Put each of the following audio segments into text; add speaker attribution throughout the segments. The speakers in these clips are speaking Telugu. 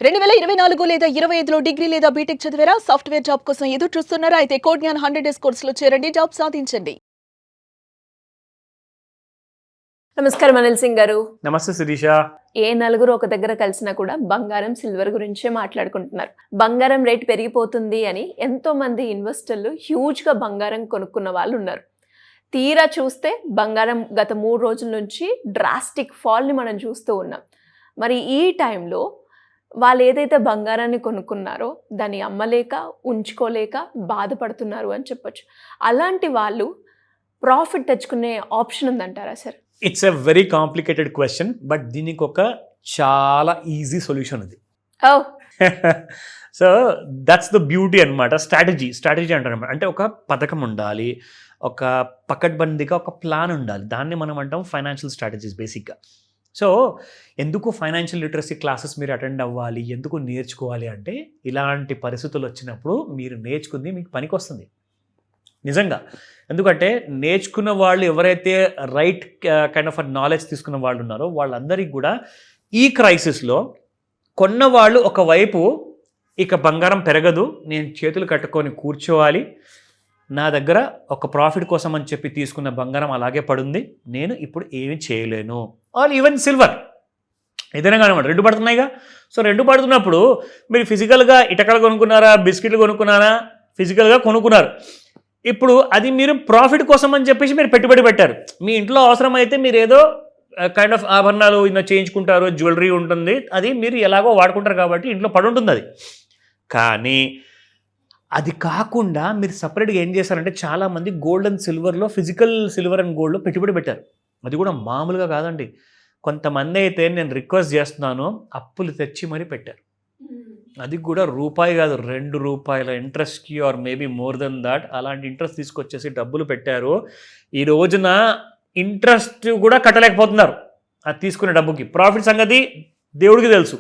Speaker 1: 2024 లేదా 25లో డిగ్రీ లేదా బీటెక్ చదివారా? సాఫ్ట్‌వేర్ జాబ్ కోసం ఎదురు చూస్తున్నారా? అయితే కోడ్ జ్ఞాన్ 100 డేస్ కోర్సులో చేరండి, జాబ్ సాధించండి. నమస్కారం అనిల్ సింగ్ గారు.
Speaker 2: నమస్తే శిరీష.
Speaker 1: ఏ నలుగురు ఒక దగ్గర కలిసినా కూడా బంగారం, సిల్వర్ గురించే మాట్లాడుకుంటున్నారు. బంగారం రేట్ పెరిగిపోతుంది అని ఎంతో మంది ఇన్వెస్టర్లు హ్యూజ్‌గా బంగారం కొనుక్కున్న వాళ్ళు ఉన్నారు. తీరా చూస్తే బంగారం గత 3 రోజుల నుంచి డ్రాస్టిక్ ఫాల్‌ని మనం చూస్తూ ఉన్నాం. మరి ఈ టైంలో వాళ్ళు ఏదైతే బంగారాన్ని కొనుక్కున్నారో దాన్ని అమ్మలేక, ఉంచుకోలేక బాధపడుతున్నారు అని చెప్పొచ్చు. అలాంటి వాళ్ళు ప్రాఫిట్ తెచ్చుకునే ఆప్షన్ ఉందంటారా sir?
Speaker 2: It's a very complicated question, but దీనికి ఒక చాలా ఈజీ సొల్యూషన్ ఉంది. సో దట్స్ ద బ్యూటీ అనమాట. స్ట్రాటజీ అంటారు అనమాట. అంటే ఒక పథకం ఉండాలి, ఒక పకడ్బందీగా ఒక ప్లాన్ ఉండాలి. దాన్ని మనం అంటాం ఫైనాన్షియల్ స్ట్రాటజీస్ బేసిక్గా. సో ఎందుకు ఫైనాన్షియల్ లిటరసీ క్లాసెస్ మీరు అటెండ్ అవ్వాలి, ఎందుకు నేర్చుకోవాలి అంటే ఇలాంటి పరిస్థితులు వచ్చినప్పుడు మీరు నేర్చుకుంది మీకు పనికి వస్తుంది నిజంగా. ఎందుకంటే నేర్చుకున్న వాళ్ళు ఎవరైతే రైట్ కైండ్ ఆఫ్ నాలెడ్జ్ తీసుకున్న వాళ్ళు ఉన్నారో వాళ్ళందరికీ కూడా ఈ క్రైసిస్లో కొన్న వాళ్ళు ఒకవైపు ఇక బంగారం పెరగదు, నేను చేతులు కట్టుకొని కూర్చోవాలి, నా దగ్గర ఒక ప్రాఫిట్ కోసం అని చెప్పి తీసుకున్న బంగారం అలాగే పడుంది, నేను ఇప్పుడు ఏమి చేయలేను. ఆర్ ఈవెన్ సిల్వర్ ఏదైనా కానివ్వండి, 2 పడుతున్నాయిగా. సో 2 పడుతున్నప్పుడు మీరు ఫిజికల్గా ఇటకలు కొనుక్కున్నారా, బిస్కెట్లు కొనుక్కున్నారా, ఫిజికల్గా కొనుక్కున్నారు. ఇప్పుడు అది మీరు ప్రాఫిట్ కోసం అని చెప్పేసి మీరు పెట్టుబడి పెట్టారు. మీ ఇంట్లో అవసరమైతే మీరు ఏదో కైండ్ ఆఫ్ ఆభరణాలు చేయించుకుంటారు, జ్యువెలరీ ఉంటుంది, అది మీరు ఎలాగో వాడుకుంటారు కాబట్టి ఇంట్లో పడి ఉంటుంది అది. కానీ అది కాకుండా మీరు సపరేట్గా ఏం చేశారంటే చాలామంది గోల్డ్ అండ్ సిల్వర్లో, ఫిజికల్ సిల్వర్ అండ్ గోల్డ్లో పెట్టుబడి పెట్టారు. అది కూడా మామూలుగా కాదండి. కొంతమంది అయితే నేను రిక్వెస్ట్ చేస్తున్నాను, అప్పులు తెచ్చి మరీ పెట్టారు. అది కూడా రూపాయి కాదు, ₹2 ఇంట్రెస్ట్కి or maybe more than that అలాంటి ఇంట్రెస్ట్ తీసుకొచ్చేసి డబ్బులు పెట్టారు. ఈ రోజున ఇంట్రెస్ట్ కూడా కట్టలేకపోతున్నారు అది తీసుకునే డబ్బుకి. ప్రాఫిట్ సంగతి దేవుడికి తెలుసు,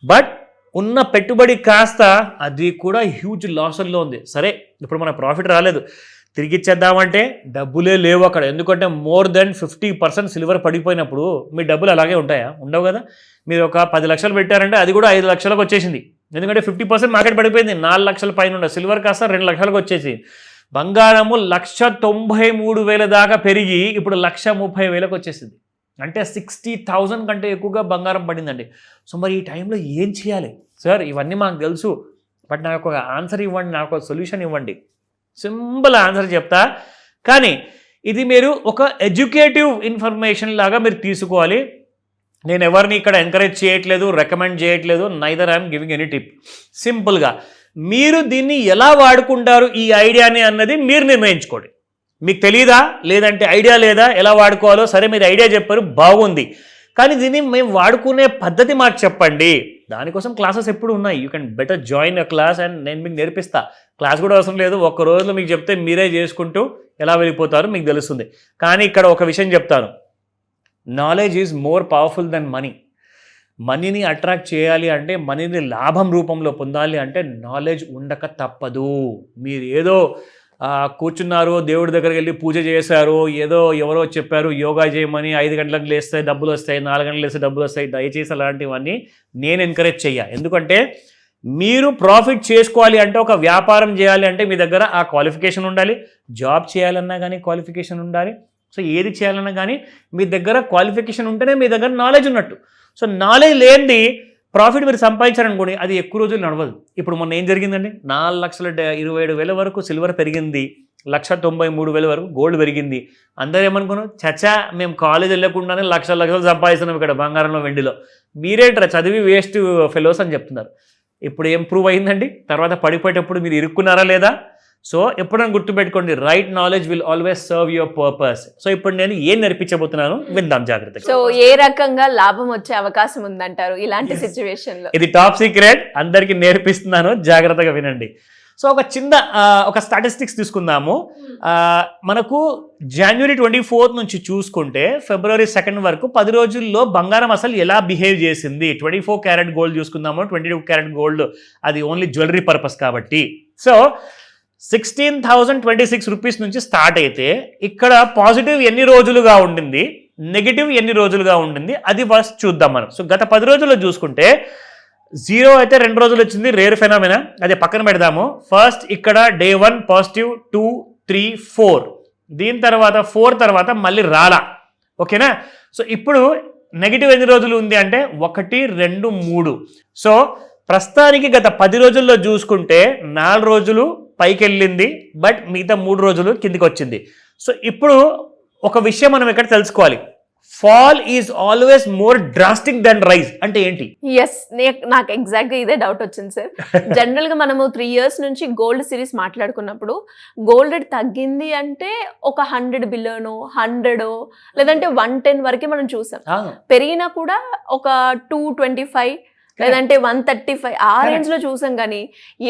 Speaker 2: బట్ ఉన్న పెట్టుబడి కాస్త అది కూడా హ్యూజ్ లాసుల్లో ఉంది. సరే ఇప్పుడు మన ప్రాఫిట్ రాలేదు, తిరిగి ఇచ్చేద్దామంటే డబ్బులే లేవు అక్కడ. ఎందుకంటే మోర్ దెన్ 50% సిల్వర్ పడిపోయినప్పుడు మీ డబ్బులు అలాగే ఉంటాయా? ఉండవు కదా. మీరు ఒక 10 లక్షలు పెట్టారంటే అది కూడా 5 లక్షలకు వచ్చేసింది. ఎందుకంటే 50% మార్కెట్ పడిపోయింది. 4 లక్షల పైన ఉండే సిల్వర్ కాస్త 2 లక్షలకు వచ్చేసి, బంగారము 1,93,000 దాకా పెరిగి ఇప్పుడు 1,30,000కు వచ్చేసింది. అంటే 60,000 కంటే ఎక్కువగా బంగారం పడిందండి. సో మరి ఈ టైంలో ఏం చేయాలి సార్? ఇవన్నీ మాకు తెలుసు, బట్ నాకు ఒక ఆన్సర్ ఇవ్వండి, నాకు ఒక సొల్యూషన్ ఇవ్వండి. సింపుల్ ఆన్సర్ చెప్తా, కానీ ఇది మీరు ఒక ఎడ్యుకేటివ్ ఇన్ఫర్మేషన్ లాగా మీరు తీసుకోవాలి. నేను ఎవరిని ఇక్కడ ఎంకరేజ్ చేయట్లేదు, రికమెండ్ చేయట్లేదు, neither I'm giving any tip. సింపుల్గా మీరు దీన్ని ఎలా వాడుకుంటారు ఈ ఐడియాని అన్నది మీరు నిర్ణయించుకోండి. మీకు తెలీదా, లేదంటే ఐడియా లేదా ఎలా వాడుకోవాలో? సరే మీరు ఐడియా చెప్పారు, బాగుంది, కానీ దీన్ని మేము వాడుకునే పద్ధతి మాకు చెప్పండి. దానికోసం క్లాసెస్ ఎప్పుడు ఉన్నాయి. You can better join a class and నేను మీకు నేర్పిస్తా. క్లాస్ కూడా అవసరం లేదు, ఒక్క రోజులో మీకు చెప్తే మీరే చేసుకుంటూ ఎలా వెళ్ళిపోతారో మీకు తెలుస్తుంది. కానీ ఇక్కడ ఒక విషయం చెప్తాను, knowledge is more powerful than money. మనీని అట్రాక్ట్ చేయాలి అంటే, మనీని లాభం రూపంలో పొందాలి అంటే నాలెడ్జ్ ఉండక తప్పదు. మీరు ఏదో కూర్చున్నారు, దేవుడి దగ్గరికి వెళ్ళి పూజ చేశారు, ఏదో ఎవరో చెప్పారు యోగా చేయమని, 5 గంటలకు లేస్తే డబ్బులు వస్తాయి, 4 గంటలకు లేస్తే డబ్బులు వస్తాయి, దయచేసి అలాంటివన్నీ నేను ఎంకరేజ్ చెయ్య. ఎందుకంటే మీరు ప్రాఫిట్ చేసుకోవాలి అంటే, ఒక వ్యాపారం చేయాలి అంటే మీ దగ్గర ఆ క్వాలిఫికేషన్ ఉండాలి. జాబ్ చేయాలన్నా కానీ క్వాలిఫికేషన్ ఉండాలి. సో ఏది చేయాలన్నా కానీ మీ దగ్గర క్వాలిఫికేషన్ ఉంటేనే మీ దగ్గర నాలెడ్జ్ ఉన్నట్టు. సో నాలెడ్జ్ లేనిది ప్రాఫిట్ మీరు సంపాదించారనుకోండి, అది ఎక్కువ రోజులు నడవదు. ఇప్పుడు మొన్న ఏం జరిగిందండి, 4,27,000 వరకు సిల్వర్ పెరిగింది, 1,93,000 వరకు గోల్డ్ పెరిగింది. అందరూ ఏమనుకున్నాం, చచ్చా మేము కాలేజ్ వెళ్ళకుండానే లక్షలు సంపాదిస్తున్నాం ఇక్కడ బంగారంలో, వెండిలో, మీరేంట్రా చదివి వేస్ట్ ఫెలోస్ అని చెప్తున్నారు. ఇప్పుడు ఏం ప్రూవ్ అయిందండి? తర్వాత పడిపోయేటప్పుడు మీరు ఇరుక్కున్నారా లేదా? సో ఎప్పుడైనా గుర్తుపెట్టుకోండి, right knowledge will always serve your purpose. So ఇప్పుడు నేను ఏం నేర్పించబోతున్నాను విందాం జాగ్రత్తగా.
Speaker 1: సో ఏ రకంగా లాభం వచ్చే అవకాశం ఉందంటారు ఇలాంటి సిచ్యువేషన్ లో?
Speaker 2: ఇది టాప్ సీక్రెట్, అందరికీ నేర్పిస్తున్నాను, జాగ్రత్తగా వినండి. సో ఒక స్టాటిస్టిక్స్ తీసుకుందాము. మనకు January 24 నుంచి చూసుకుంటే February 2 వరకు 10 రోజుల్లో బంగారం అసలు ఎలా బిహేవ్ చేసింది. 24 క్యారెట్ గోల్డ్ చూసుకుందాము. 22 క్యారెట్ గోల్డ్ అది ఓన్లీ జ్యువెలరీ పర్పస్ కాబట్టి. సో 16,026 రూపీస్ నుంచి స్టార్ట్ అయితే ఇక్కడ పాజిటివ్ ఎన్ని రోజులుగా ఉండింది, నెగిటివ్ ఎన్ని రోజులుగా ఉండింది, అది ఫస్ట్ చూద్దాం మనం. సో గత 10 రోజుల్లో చూసుకుంటే జీరో అయితే 2 రోజులు వచ్చింది, రేర్ ఫెనామినా, అదే పక్కన పెడదాము. ఫస్ట్ ఇక్కడ డే 1 పాజిటివ్, 2, 3, 4, దీని తర్వాత 4 తర్వాత మళ్ళీ రాలా. ఓకేనా? సో ఇప్పుడు నెగిటివ్ ఎన్ని రోజులు ఉంది అంటే 1, 2, 3. సో ప్రస్తుతానికి గత 10 రోజుల్లో చూసుకుంటే 4 రోజులు పైకి వెళ్ళింది, బట్ మిగతా 3 రోజులు కిందికి వచ్చింది. సో ఇప్పుడు ఒక విషయం మనం ఇక్కడ తెలుసుకోవాలి, fall is always more drastic than rise అంటే ఏంటి?
Speaker 1: ఎస్, నాకు ఎగ్జాక్ట్గా ఇదే డౌట్ వచ్చింది సార్. జనరల్గా మనము 3 years నుంచి గోల్డ్ సిరీస్ మాట్లాడుకున్నప్పుడు గోల్డ్ రేట్ తగ్గింది అంటే ఒక 100 billion, 100 లేదంటే 110 వరకే మనం చూసాం. పెరిగినా కూడా ఒక 225 లేదంటే 135 ఆ రేంజ్ లో చూసాం, కానీ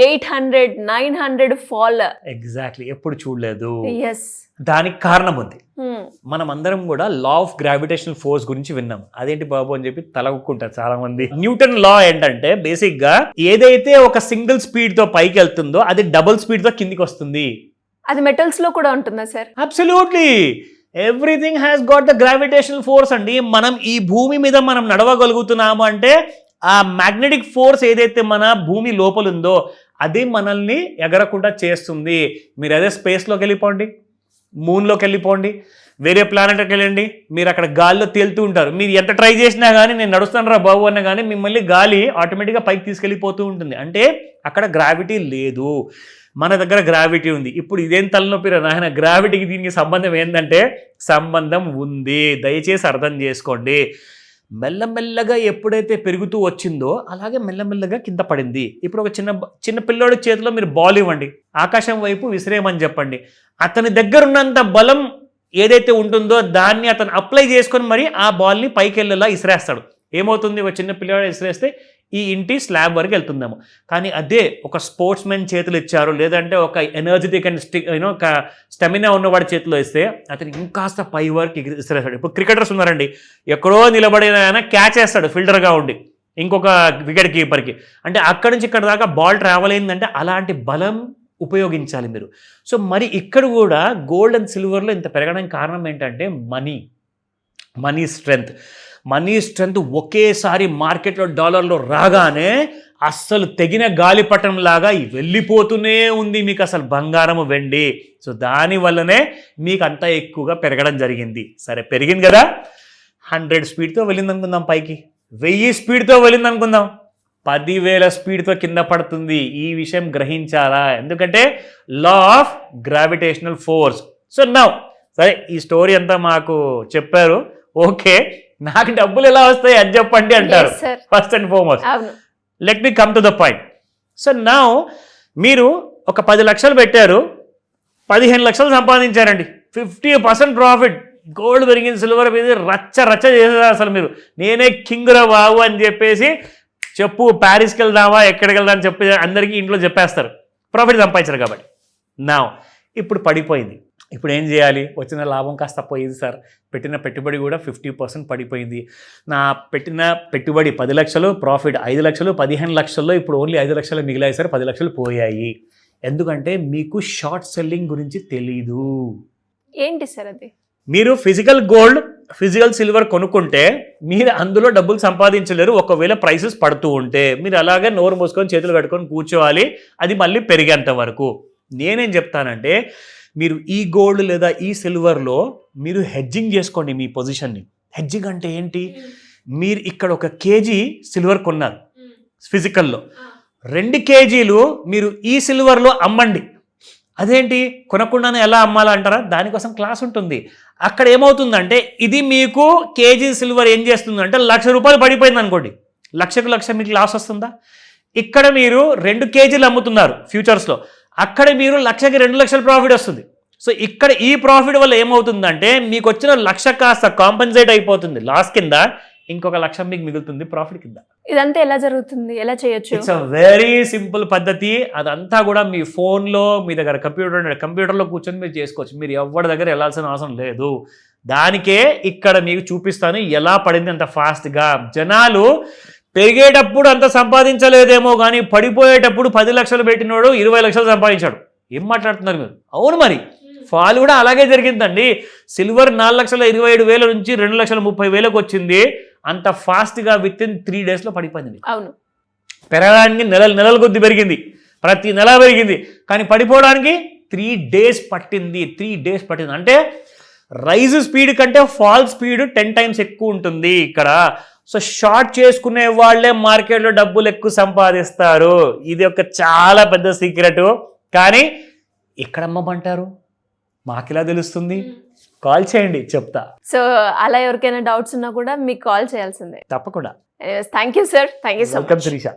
Speaker 1: 800, 900 ఫాల్
Speaker 2: ఎగ్జాక్ట్లీ ఎప్పుడు చూడలేదు.
Speaker 1: ఎస్,
Speaker 2: దానికి కారణం ఉంది. మనం అందరం కూడా లా ఆఫ్ గ్రావిటేషనల్ ఫోర్స్ గురించి విన్నాం. అదేంటి బాబు అని చెప్పి తలగొక్కుంటారు చాలా మంది. న్యూటన్ లా ఏంటంటే బేసిక్ గా ఏదైతే ఒక సింగిల్ స్పీడ్ తో పైకి వెళ్తుందో అది డబుల్ స్పీడ్ తో కిందికి వస్తుంది.
Speaker 1: అది మెటల్స్ లో కూడా ఉంటుందా sir?
Speaker 2: Absolutely, everything has got the gravitational force అండి. మనం ఈ భూమి మీద మనం నడవగలుగుతున్నాము అంటే ఆ మ్యాగ్నెటిక్ ఫోర్స్ ఏదైతే మన భూమి లోపల ఉందో అది మనల్ని ఎగరకుండా చేస్తుంది. మీరు అదే స్పేస్లోకి వెళ్ళిపోండి, మూన్లోకి వెళ్ళిపోండి, వేరే ప్లానెట్కి వెళ్ళండి, మీరు అక్కడ గాలిలో తేలుతూ ఉంటారు. మీరు ఎంత ట్రై చేసినా కానీ నేను నడుస్తాను రా బాబు అన్నా కానీ మిమ్మల్ని గాలి ఆటోమేటిక్గా పైకి తీసుకెళ్ళిపోతూ ఉంటుంది. అంటే అక్కడ గ్రావిటీ లేదు, మన దగ్గర గ్రావిటీ ఉంది. ఇప్పుడు ఇదేం తలనొప్పి రా నాయన, గ్రావిటీకి దీనికి సంబంధం ఏంటంటే సంబంధం ఉంది, దయచేసి అర్థం చేసుకోండి. మెల్లమెల్లగా ఎప్పుడైతే పెరుగుతూ వచ్చిందో అలాగే మెల్లమెల్లగా కింద పడింది. ఇప్పుడు ఒక చిన్న పిల్లోడి చేతిలో మీరు బాల్ ఇవ్వండి, ఆకాశం వైపు విసిరేయమని చెప్పండి, అతని దగ్గర ఉన్నంత బలం ఏదైతే ఉంటుందో దాన్ని అతను అప్లై చేసుకొని మరి ఆ బాల్ని పైకి వెళ్ళేలా ఇసిరేస్తాడు. ఏమవుతుంది, ఒక చిన్న పిల్లోడు ఇసిరేస్తే ఈ ఇంటి స్లాబ్ వరకు వెళ్తుందేమో. కానీ అదే ఒక స్పోర్ట్స్ మెన్ చేతులు ఇచ్చారు, లేదంటే ఒక ఎనర్జెటిక్ అండ్ ఒక స్టెమినా ఉన్నవాడి చేతిలో ఇస్తే అతను ఇంకాస్త పై వరకు ఇసిరేస్తాడు. ఇప్పుడు క్రికెటర్స్ ఉన్నారండి, ఎక్కడో నిలబడిన ఆయన క్యాచ్ వేస్తాడు ఫిల్డర్గా ఉండి ఇంకొక వికెట్ కీపర్కి. అంటే అక్కడి నుంచి ఇక్కడ దాకా బాల్ ట్రావెల్ అయిందంటే అలాంటి బలం ఉపయోగించాలి మీరు. సో మరి ఇక్కడ కూడా గోల్డ్ అండ్ సిల్వర్లో ఇంత పెరగడానికి కారణం ఏంటంటే మనీ స్ట్రెంగ్త్ ఒకేసారి మార్కెట్లో డాలర్లో రాగానే అస్సలు తెగిన గాలిపటం లాగా వెళ్ళిపోతూనే ఉంది మీకు అసలు బంగారము, వెండి. సో దానివల్లనే మీకు అంత ఎక్కువగా పెరగడం జరిగింది. సరే పెరిగింది కదా, 100 స్పీడ్తో వెళ్ళింది అనుకుందాం, పైకి 1000 స్పీడ్తో వెళ్ళింది అనుకుందాం, 10,000 స్పీడ్తో కింద పడుతుంది. ఈ విషయం గ్రహించాలా, ఎందుకంటే law of gravitational force. So now సరే ఈ స్టోరీ అంతా మాకు చెప్పారు, ఓకే, నాకు డబ్బులు ఎలా వస్తాయి అది చెప్పండి అంటారు. First and foremost let me come to the point. So now మీరు ఒక 10 లక్షలు పెట్టారు, 15 లక్షలు సంపాదించారండి, 50% ప్రాఫిట్. గోల్డ్ పెరిగింది, సిల్వర్ పెరిగింది, రచ్చ చేసేది అసలు మీరు. నేనే కింగ్ రా బాబు అని చెప్పేసి చెప్పు, ప్యారిస్కి వెళ్దామా ఎక్కడికి వెళ్దాం అని చెప్పి అందరికీ ఇంట్లో చెప్పేస్తారు, ప్రాఫిట్ సంపాదించారు కాబట్టి. నా ఇప్పుడు పడిపోయింది, ఇప్పుడు ఏం చేయాలి? వచ్చిన లాభం కాస్త పోయింది సార్, పెట్టిన పెట్టుబడి కూడా 50% పడిపోయింది. నా పెట్టిన పెట్టుబడి 10 లక్షలు, ప్రాఫిట్ 5 లక్షలు, 15 లక్షల్లో ఇప్పుడు ఓన్లీ 5 లక్షలు మిగిలాయి సార్, 10 లక్షలు పోయాయి. ఎందుకంటే మీకు షార్ట్ సెల్లింగ్ గురించి తెలీదు.
Speaker 1: ఏంటి సార్ అది?
Speaker 2: మీరు ఫిజికల్ గోల్డ్, ఫిజికల్ సిల్వర్ కొనుక్కుంటే మీరు అందులో డబ్బులు సంపాదించలేరు. ఒకవేళ ప్రైసెస్ పడుతూ ఉంటే మీరు అలాగే నోరు మూసుకొని చేతులు కట్టుకొని కూర్చోవాలి, అది మళ్ళీ పెరిగేంత వరకు. నేనేం చెప్తానంటే మీరు ఈ గోల్డ్ లేదా ఈ సిల్వర్లో మీరు హెడ్జింగ్ చేసుకోండి మీ పొజిషన్ని. హెడ్జింగ్ అంటే ఏంటి? మీరు ఇక్కడ 1 kg సిల్వర్ కొన్నారు ఫిజికల్లో, 2 kgలు మీరు ఈ సిల్వర్లో అమ్మండి. అదేంటి కొనకుండానే ఎలా అమ్మాలంటారా? దానికోసం క్లాస్ ఉంటుంది. అక్కడ ఏమవుతుందంటే ఇది మీకు కేజీ సిల్వర్ ఏం చేస్తుందంటే 1,00,000 రూపాయలు పడిపోయింది అనుకోండి, 1,00,000 మీకు లాస్ వస్తుందా? ఇక్కడ మీరు 2 kgలు అమ్ముతున్నారు ఫ్యూచర్స్లో, అక్కడ మీరు 1,00,000కి 2 లక్షల ప్రాఫిట్ వస్తుంది. సో ఇక్కడ ఈ ప్రాఫిట్ వల్ల ఏమవుతుందంటే మీకు వచ్చిన 1,00,000 కాస్త కాంపెన్సేట్ అయిపోతుంది లాస్ కింద, ఇంకొక 1,00,000 మీకు మిగులుతుంది ప్రాఫిట్ కింద.
Speaker 1: ఇదంతా ఎలా జరుగుతుంది, ఎలా చేయొచ్చు?
Speaker 2: ఇట్స్ అ వెరీ సింపుల్ పద్ధతి. అదంతా కూడా మీ ఫోన్లో, మీ దగ్గర కంప్యూటర్లో కూర్చొని మీరు చేసుకోవచ్చు. మీరు ఎవరి దగ్గర వెళ్ళాల్సిన అవసరం లేదు. దానికే ఇక్కడ మీకు చూపిస్తాను ఎలా పడింది అంత ఫాస్ట్గా. జనాలు పెరిగేటప్పుడు అంత సంపాదించలేదేమో కానీ పడిపోయేటప్పుడు 10 లక్షలు పెట్టినోడు 20 లక్షలు సంపాదించాడు. ఏం మాట్లాడుతున్నారు మీరు? అవును, మరి ఫాల్ కూడా అలాగే జరిగిందండి. సిల్వర్ 4,27,000 నుంచి 2,30,30,000 వచ్చింది. అంత ఫాస్ట్గా విత్ ఇన్ 3 daysలో పడిపోయింది.
Speaker 1: అవును,
Speaker 2: పెరగడానికి నెలల కొద్ది పెరిగింది, ప్రతి నెల పెరిగింది, కానీ పడిపోవడానికి 3 days పట్టింది. 3 days పట్టింది అంటే రైజ్ స్పీడ్ కంటే ఫాల్ స్పీడ్ 10 times ఎక్కువ ఉంటుంది ఇక్కడ. సో షార్ట్ చేసుకునే వాళ్ళే మార్కెట్లో డబ్బులు ఎక్కువ సంపాదిస్తారు. ఇది ఒక చాలా పెద్ద సీక్రెట్. కానీ ఎక్కడ అమ్మమంటారు, మాకెలా తెలుస్తుంది? కాల్ చేయండి, చెప్తా.
Speaker 1: సో అలా ఎవరికైనా డౌట్స్ ఉన్నా కూడా మీకు కాల్ చేయాల్సిందే.
Speaker 2: తప్పకుండా.
Speaker 1: Thank you sir, thank you so
Speaker 2: welcome
Speaker 1: much.
Speaker 2: Sirisha.